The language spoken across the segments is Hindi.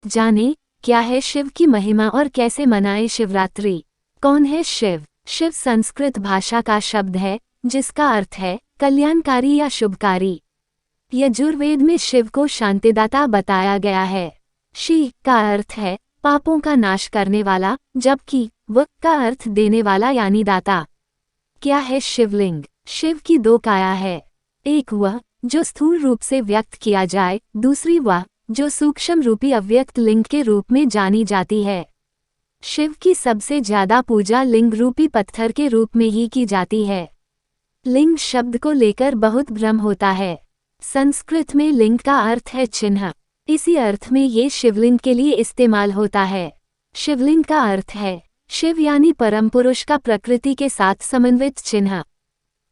जाने क्या है शिव की महिमा और कैसे मनाए शिवरात्रि। कौन है शिव? शिव संस्कृत भाषा का शब्द है जिसका अर्थ है कल्याणकारी या शुभकारी। यजुर्वेद में शिव को शांतिदाता बताया गया है। शी का अर्थ है पापों का नाश करने वाला, जबकि व का अर्थ देने वाला यानी दाता। क्या है शिवलिंग? शिव की दो काया है, एक वह जो स्थूल रूप से व्यक्त किया जाए, दूसरी वह जो सूक्ष्म रूपी अव्यक्त लिंग के रूप में जानी जाती है। शिव की सबसे ज्यादा पूजा लिंग रूपी पत्थर के रूप में ही की जाती है। लिंग शब्द को लेकर बहुत भ्रम होता है। संस्कृत में लिंग का अर्थ है चिन्ह, इसी अर्थ में ये शिवलिंग के लिए इस्तेमाल होता है। शिवलिंग का अर्थ है शिव यानी परम पुरुष का प्रकृति के साथ समन्वित चिन्ह।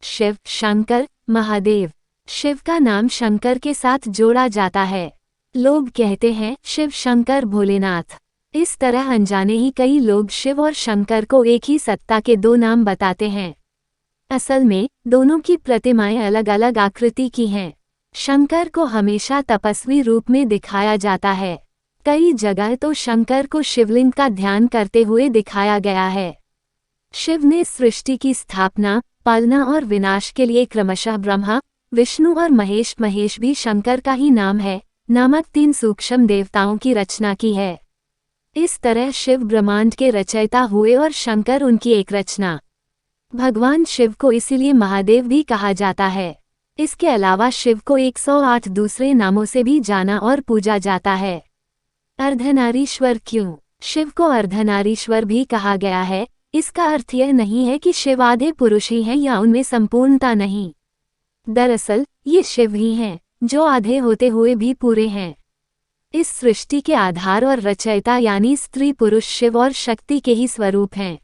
शिव, शंकर, महादेव। शिव का नाम शंकर के साथ जोड़ा जाता है। लोग कहते हैं शिव शंकर भोलेनाथ। इस तरह अनजाने ही कई लोग शिव और शंकर को एक ही सत्ता के दो नाम बताते हैं। असल में दोनों की प्रतिमाएं अलग अलग आकृति की हैं। शंकर को हमेशा तपस्वी रूप में दिखाया जाता है। कई जगह तो शंकर को शिवलिंग का ध्यान करते हुए दिखाया गया है। शिव ने सृष्टि की स्थापना, पालना और विनाश के लिए क्रमशः ब्रह्मा, विष्णु और महेश भी शंकर का ही नाम है नामक 3 सूक्ष्म देवताओं की रचना की है। इस तरह शिव ब्रह्मांड के रचयिता हुए और शंकर उनकी एक रचना। भगवान शिव को इसीलिए महादेव भी कहा जाता है। इसके अलावा शिव को 108 दूसरे नामों से भी जाना और पूजा जाता है। अर्धनारीश्वर क्यों? शिव को अर्धनारीश्वर भी कहा गया है। इसका अर्थ यह नहीं है कि शिव आधे पुरुष ही हैं या उनमें संपूर्णता नहीं। दरअसल ये शिव ही हैं जो आधे होते हुए भी पूरे हैं। इस सृष्टि के आधार और रचयिता यानी स्त्री पुरुष शिव और शक्ति के ही स्वरूप हैं।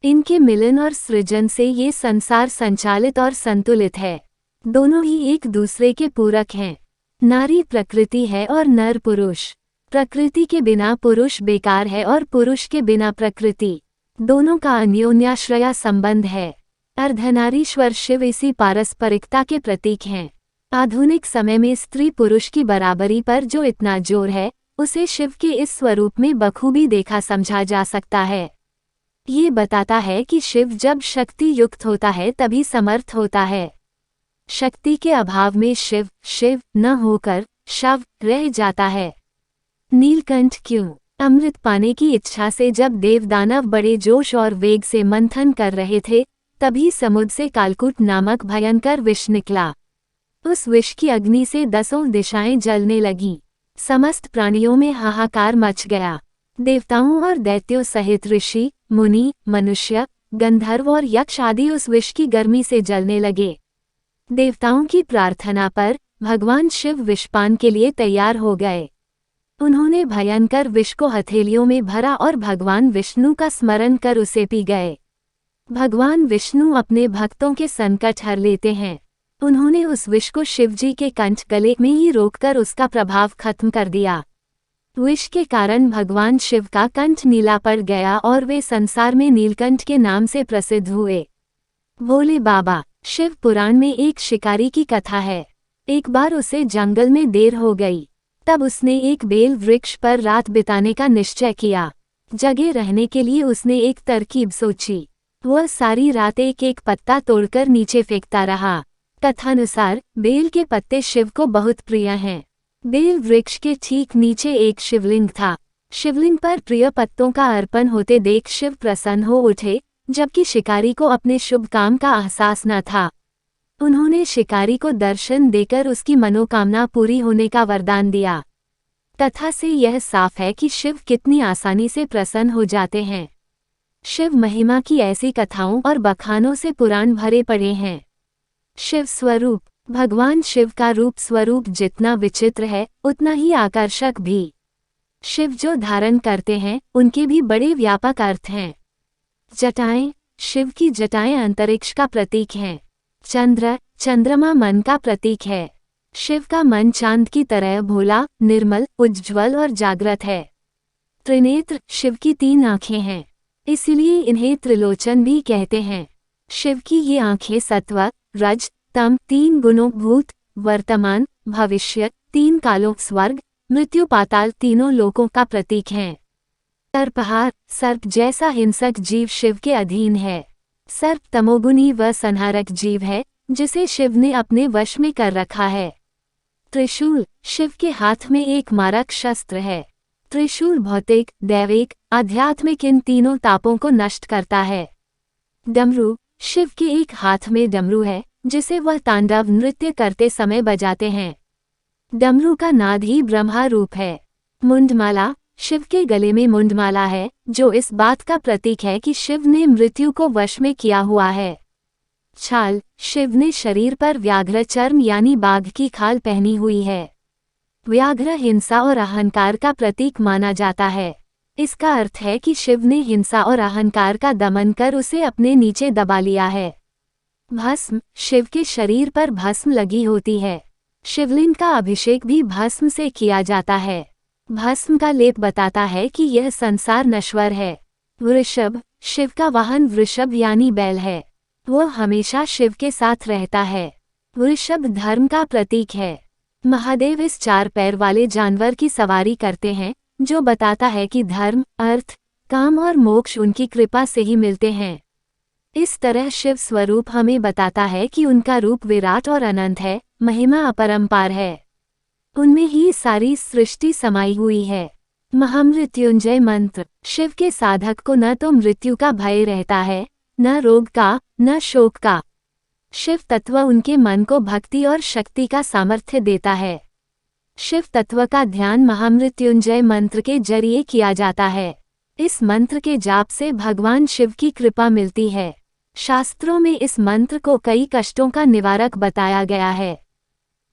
इनके मिलन और सृजन से ये संसार संचालित और संतुलित है। दोनों ही एक दूसरे के पूरक हैं। नारी प्रकृति है और नर पुरुष। प्रकृति के बिना पुरुष बेकार है और पुरुष के बिना प्रकृति। दोनों का अन्योन्याश्रया संबंध है। अर्धनारीश्वर शिव इसी पारस्परिकता के प्रतीक हैं। आधुनिक समय में स्त्री पुरुष की बराबरी पर जो इतना जोर है, उसे शिव के इस स्वरूप में बखूबी देखा समझा जा सकता है। ये बताता है कि शिव जब शक्ति युक्त होता है तभी समर्थ होता है। शक्ति के अभाव में शिव शिव न होकर शव रह जाता है। नीलकंठ क्यों? अमृत पाने की इच्छा से जब देवदानव बड़े जोश और वेग से मंथन कर रहे थे, तभी समुद्र से कालकूट नामक भयंकर विष निकला। उस विष की अग्नि से 10 दिशाएं जलने लगीं। समस्त प्राणियों में हाहाकार मच गया। देवताओं और दैत्यों सहित ऋषि, मुनि, मनुष्य, गंधर्व और यक्ष आदि उस विष की गर्मी से जलने लगे। देवताओं की प्रार्थना पर भगवान शिव विषपान के लिए तैयार हो गए। उन्होंने भयंकर विष को हथेलियों में भरा और भगवान विष्णु का स्मरण कर उसे पी गए। भगवान विष्णु अपने भक्तों के संकट हर लेते हैं। उन्होंने उस विष को शिवजी के कंठ गले में ही रोककर उसका प्रभाव खत्म कर दिया। विष के कारण भगवान शिव का कंठ नीला पड़ गया और वे संसार में नीलकंठ के नाम से प्रसिद्ध हुए। भोले बाबा। शिव पुराण में एक शिकारी की कथा है। एक बार उसे जंगल में देर हो गई। तब उसने एक बेल वृक्ष पर रात बिताने का निश्चय किया। जगे रहने के लिए उसने एक तरकीब सोची। वह सारी रात एक एक पत्ता तोड़कर नीचे फेंकता रहा। कथानुसार बेल के पत्ते शिव को बहुत प्रिय हैं। बेल वृक्ष के ठीक नीचे एक शिवलिंग था। शिवलिंग पर प्रिय पत्तों का अर्पण होते देख शिव प्रसन्न हो उठे, जबकि शिकारी को अपने शुभ काम का एहसास न था। उन्होंने शिकारी को दर्शन देकर उसकी मनोकामना पूरी होने का वरदान दिया। कथा से यह साफ है कि शिव कितनी आसानी से प्रसन्न हो जाते हैं। शिव महिमा की ऐसी कथाओं और बखानों से पुराण भरे पड़े हैं। शिव स्वरूप। भगवान शिव का रूप स्वरूप जितना विचित्र है, उतना ही आकर्षक भी। शिव जो धारण करते हैं, उनके भी बड़े व्यापक अर्थ हैं। जटाएं। शिव की जटाएं अंतरिक्ष का प्रतीक हैं। चंद्रमा मन का प्रतीक है। शिव का मन चांद की तरह भोला, निर्मल, उज्ज्वल और जागृत है। त्रिनेत्र। शिव की 3 आँखें हैं, इसलिए इन्हें त्रिलोचन भी कहते हैं। शिव की ये आँखें सत्व, रज, तम 3 गुणों भूत, वर्तमान, भविष्य 3 कालों स्वर्ग, मृत्यु, पाताल तीनों लोकों का प्रतीक हैं। सर्पहार, सर्प जैसा हिंसक जीव शिव के अधीन है। सर्प तमोगुनी व संहारक जीव है जिसे शिव ने अपने वश में कर रखा है। त्रिशूल, शिव के हाथ में एक मारक शस्त्र है। त्रिशूल भौतिक, दैविक, आध्यात्मिक इन तीनों तापों को नष्ट करता है। डमरू, शिव के एक हाथ में डमरू है जिसे वह तांडव नृत्य करते समय बजाते हैं। डमरू का नाद ही ब्रह्मा रूप है। मुंडमाला, शिव के गले में मुंडमाला है जो इस बात का प्रतीक है कि शिव ने मृत्यु को वश में किया हुआ है। छाल, शिव ने शरीर पर व्याघ्र चर्म यानी बाघ की खाल पहनी हुई है। व्याघ्र हिंसा और अहंकार का प्रतीक माना जाता है। इसका अर्थ है कि शिव ने हिंसा और अहंकार का दमन कर उसे अपने नीचे दबा लिया है। भस्म, शिव के शरीर पर भस्म लगी होती है। शिवलिंग का अभिषेक भी भस्म से किया जाता है। भस्म का लेप बताता है कि यह संसार नश्वर है। वृषभ, शिव का वाहन वृषभ यानी बैल है। वह हमेशा शिव के साथ रहता है। वृषभ धर्म का प्रतीक है। महादेव इस 4 पैर वाले जानवर की सवारी करते हैं जो बताता है कि धर्म, अर्थ, काम और मोक्ष उनकी कृपा से ही मिलते हैं। इस तरह शिव स्वरूप हमें बताता है कि उनका रूप विराट और अनंत है, महिमा अपरंपार है। उनमें ही सारी सृष्टि समाई हुई है। महामृत्युंजय मंत्र, शिव के साधक को न तो मृत्यु का भय रहता है, न रोग का, न शोक का। शिव तत्व उनके मन को भक्ति और शक्ति का सामर्थ्य देता है। शिव तत्व का ध्यान महामृत्युंजय मंत्र के जरिए किया जाता है। इस मंत्र के जाप से भगवान शिव की कृपा मिलती है। शास्त्रों में इस मंत्र को कई कष्टों का निवारक बताया गया है।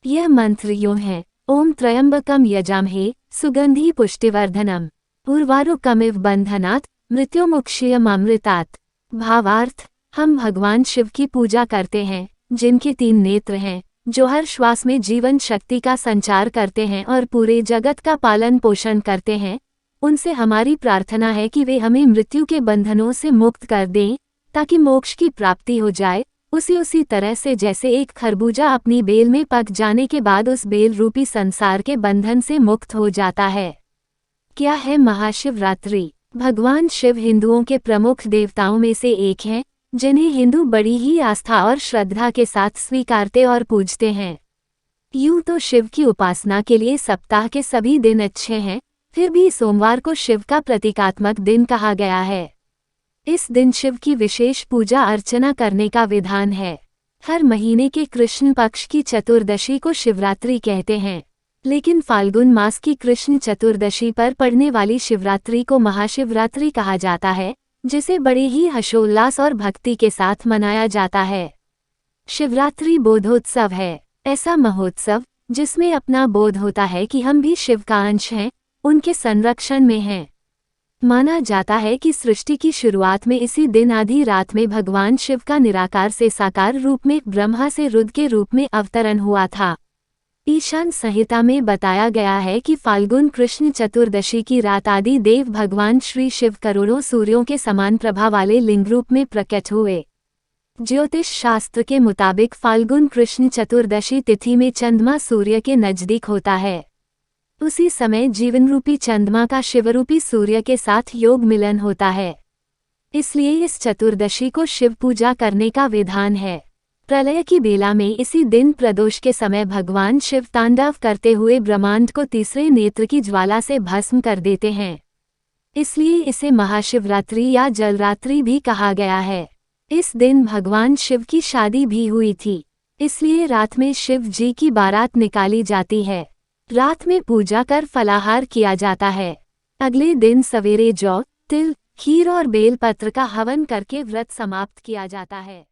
यह मंत्र यूं है: ओम त्र्यंबकम यजामहे सुगंधि पुष्टिवर्धनम उर्वारुकमिव बंधनात् मृत्युमुक्षयमृतात्। भावार्थ: हम भगवान शिव की पूजा करते हैं जिनके 3 नेत्र हैं, जो हर श्वास में जीवन शक्ति का संचार करते हैं और पूरे जगत का पालन पोषण करते हैं। उनसे हमारी प्रार्थना है कि वे हमें मृत्यु के बंधनों से मुक्त कर दें ताकि मोक्ष की प्राप्ति हो जाए, उसी तरह से जैसे एक खरबूजा अपनी बेल में पक जाने के बाद उस बेल रूपी संसार के बंधन से मुक्त हो जाता है। क्या है महाशिवरात्रि? भगवान शिव हिंदुओं के प्रमुख देवताओं में से एक हैं, जिन्हें हिंदू बड़ी ही आस्था और श्रद्धा के साथ स्वीकारते और पूजते हैं। यूं तो शिव की उपासना के लिए सप्ताह के सभी दिन अच्छे हैं, फिर भी सोमवार को शिव का प्रतीकात्मक दिन कहा गया है। इस दिन शिव की विशेष पूजा अर्चना करने का विधान है। हर महीने के कृष्ण पक्ष की चतुर्दशी को शिवरात्रि कहते हैं, लेकिन फाल्गुन मास की कृष्ण चतुर्दशी पर पड़ने वाली शिवरात्रि को महाशिवरात्रि कहा जाता है, जिसे बड़े ही हर्षोल्लास और भक्ति के साथ मनाया जाता है। शिवरात्रि बोधोत्सव है, ऐसा महोत्सव जिसमें अपना बोध होता है कि हम भी शिव का अंश हैं, उनके संरक्षण में हैं। माना जाता है कि सृष्टि की शुरुआत में इसी दिन आधी रात में भगवान शिव का निराकार से साकार रूप में ब्रह्मा से रुद्र के रूप में अवतरण हुआ था। ईशान संहिता में बताया गया है कि फाल्गुन कृष्ण चतुर्दशी की रात आदि देव भगवान श्री शिव करोड़ों सूर्यों के समान प्रभा वाले लिंग रूप में प्रकट हुए। ज्योतिष शास्त्र के मुताबिक फाल्गुन कृष्ण चतुर्दशी तिथि में चंद्रमा सूर्य के नजदीक होता है। उसी समय जीवन रूपी चंद्रमा का शिवरूपी सूर्य के साथ योग मिलन होता है। इसलिए इस चतुर्दशी को शिव पूजा करने का विधान है। प्रलय की बेला में इसी दिन प्रदोष के समय भगवान शिव तांडव करते हुए ब्रह्मांड को तीसरे नेत्र की ज्वाला से भस्म कर देते हैं। इसलिए इसे महाशिवरात्रि या जलरात्रि भी कहा गया है। इस दिन भगवान शिव की शादी भी हुई थी, इसलिए रात में शिव जी की बारात निकाली जाती है। रात में पूजा कर फलाहार किया जाता है। अगले दिन सवेरे जौ, तिल, खीर और बेल पत्र का हवन करके व्रत समाप्त किया जाता है।